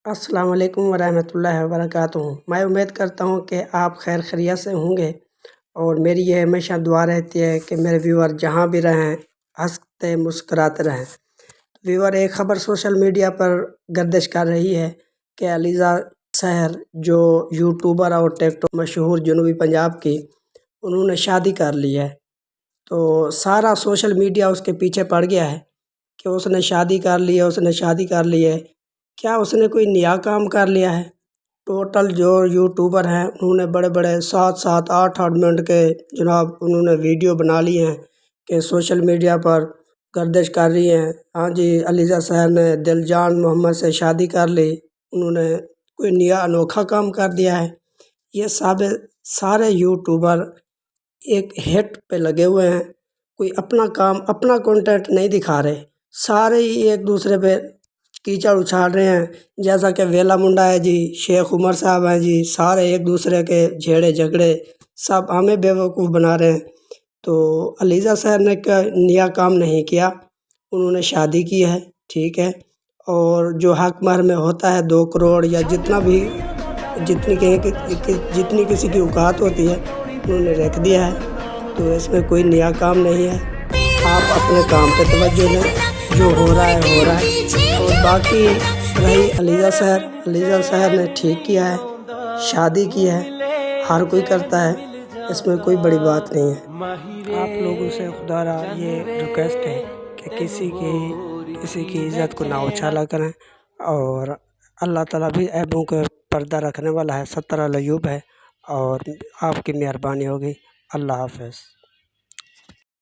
السلام علیکم ورحمۃ اللہ وبرکاتہ۔ میں امید کرتا ہوں کہ آپ خیر خیریت سے ہوں گے، اور میری یہ ہمیشہ دعا رہتی ہے کہ میرے ویور جہاں بھی رہیں ہنستے مسکراتے رہیں۔ ویور، ایک خبر سوشل میڈیا پر گردش کر رہی ہے کہ علیزہ سحر جو یوٹیوبر اور ٹک ٹاک مشہور جنوبی پنجاب کی، انہوں نے شادی کر لی ہے۔ تو سارا سوشل میڈیا اس کے پیچھے پڑ گیا ہے کہ اس نے شادی کر لی ہے، کیا اس نے کوئی نیا کام کر لیا ہے؟ ٹوٹل جو یوٹیوبر ہیں انہوں نے بڑے بڑے 7-8 منٹ کے انہوں نے ویڈیو بنا لی ہیں کہ سوشل میڈیا پر گردش کر رہی ہیں۔ ہاں جی، علیزہ سحر نے دل جان محمد سے شادی کر لی، انہوں نے کوئی نیا انوکھا کام کر دیا ہے۔ یہ سارے یوٹیوبر ایک ہٹ پہ لگے ہوئے ہیں، کوئی اپنا کام اپنا کنٹینٹ نہیں دکھا رہے، سارے ہی ایک دوسرے پہ کیچڑ اچھال رہے ہیں۔ جیسا کہ ویلا منڈا ہے جی، شیخ عمر صاحب ہیں جی، سارے ایک دوسرے کے جھیڑے جھگڑے سب ہمیں بیوقوف بنا رہے ہیں۔ تو علیزہ سحر نے نیا کام نہیں کیا، انہوں نے شادی کی ہے، ٹھیک ہے، اور جو حق مہر میں ہوتا ہے 2 کروڑ یا جتنی کسی کی اوقات ہوتی ہے انہوں نے رکھ دیا ہے۔ تو اس میں کوئی نیا کام نہیں ہے، آپ اپنے کام پہ توجہ دیں، جو ہو رہا ہے۔ اور باقی رہی علیزہ سحر نے ٹھیک کیا ہے، شادی کی ہے، ہر کوئی کرتا ہے، اس میں کوئی بڑی بات نہیں ہے۔ آپ لوگوں سے خدا را یہ ریکویسٹ ہے کہ کسی کی عزت کو نہ اچھالا کریں، اور اللہ تعالیٰ بھی عیبوں کے پردہ رکھنے والا ہے، ستر العیوب ہے، اور آپ کی مہربانی ہوگی۔ اللہ حافظ۔